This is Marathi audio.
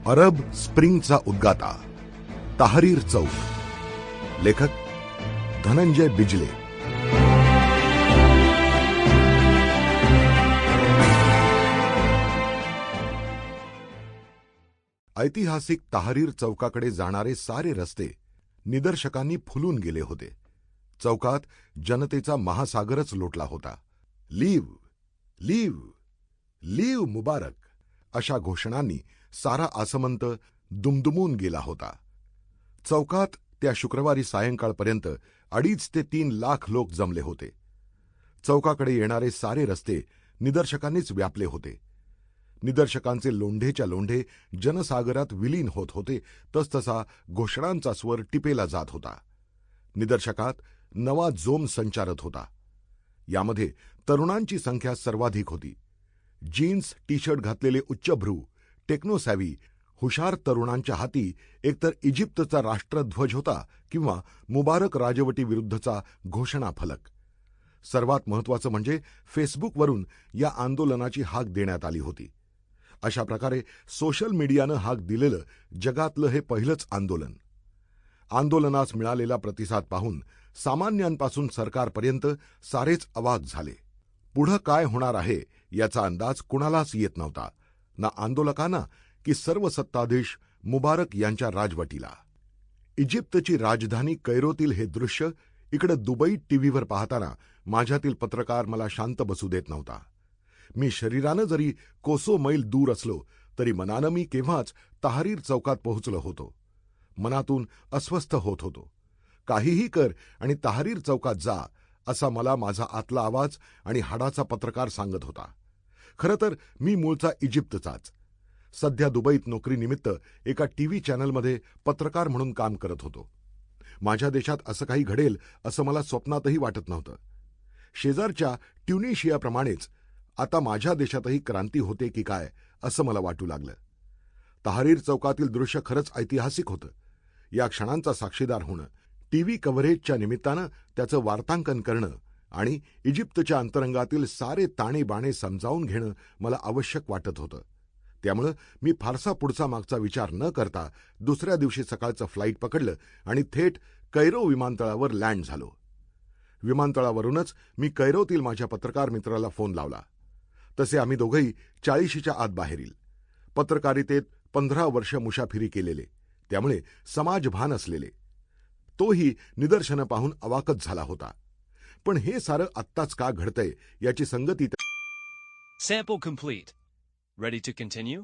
अरब स्प्रिंगचा उद्गाता ताहरीर चौक. लेखक धनंजय बिजले. ऐतिहासिक ताहरीर चौकाकडे जाणारे सारे रस्ते निदर्शकांनी फुलून गेले होते. चौकात जनतेचा महासागरच लोटला होता. लीव लीव लीव मुबारक अशा घोषणांनी सारा आसमंत दुमदुमून गेला होता. चौकात त्या शुक्रवारी सायंकाळपर्यंत 2.5 ते 3 लाख लोक जमले होते. चौकाकडे येणारे सारे रस्ते निदर्शकांनीच व्यापले होते. निदर्शकांचे लोंढेच्या लोंढे जनसागरात विलीन होत होते. तसतसा घोषणांचा स्वर टिपेला जात होता. निदर्शकात नवा जोम संचारत होता. यामध्ये तरुणांची संख्या सर्वाधिक होती. जीन्स टी शर्ट घातलेले उच्चभ्रू टेक्नोसॅव्ही हुशार तरुणांच्या हाती एकतर इजिप्तचा राष्ट्रध्वज होता किंवा मुबारक राजवटीविरुद्धचा घोषणा फलक. सर्वात महत्त्वाचं म्हणजे फेसबुकवरून या आंदोलनाची हाक देण्यात आली होती. अशा प्रकारे सोशल मीडियानं हाक दिलेलं जगातलं हे पहिलंच आंदोलन. आंदोलनास मिळालेला प्रतिसाद पाहून सामान्यांपासून सरकारपर्यंत सारेच अवाक झाले. पुढं काय होणार आहे याचा अंदाज कुणालाच येत नव्हता, ना आंदोलकांना की सर्व सत्ताधीश मुबारक यांच्या राजवटीला. इजिप्तची राजधानी कैरोतील हे दृश्य इकडे दुबईत टीव्हीवर पाहताना माझ्यातील पत्रकार मला शांत बसू देत नव्हता. मी शरीरानं जरी कोसो मैल दूर असलो तरी मनानं मी केव्हाच ताहरीर चौकात पोहोचलो होतो. मनातून अस्वस्थ होत होतो. काहीही कर आणि ताहरीर चौकात जा असा मला माझा आतला आवाज आणि हाडाचा पत्रकार सांगत होता. खरं तर मी मूळचा इजिप्तचाच. सध्या दुबईत नोकरीनिमित्त एका टीव्ही चॅनलमध्ये पत्रकार म्हणून काम करत होतो. माझ्या देशात असं काही घडेल असं मला स्वप्नातही वाटत नव्हतं. शेजारच्या ट्युनिशियाप्रमाणेच आता माझ्या देशातही क्रांती होते की काय असं मला वाटू लागलं. ताहरीर चौकातील दृश्य खरंच ऐतिहासिक होतं. या क्षणांचा साक्षीदार होणं, टीव्ही कव्हरेजच्या निमित्तानं त्याचं वार्तांकन करणं आणि इजिप्तच्या अंतरंगातील सारे ताणेबाणे समजावून घेणं मला आवश्यक वाटत होतं. त्यामुळं मी फारसा पुढचा मागचा विचार न करता दुसऱ्या दिवशी सकाळचं फ्लाईट पकडलं आणि थेट कैरो विमानतळावर लँड झालो. विमानतळावरूनच मी कैरोतील माझ्या पत्रकार मित्राला फोन लावला. तसे आम्ही दोघंही 40च्या आत बाहेर येईल. पत्रकारितेत 15 वर्ष मुसाफिरी केलेले, त्यामुळे समाजभान असलेले. तोही निदर्शनं पाहून अवाकच झाला होता. पण हे सारं आत्ताच का घडतंय याची संगती. Sample complete. Ready to continue?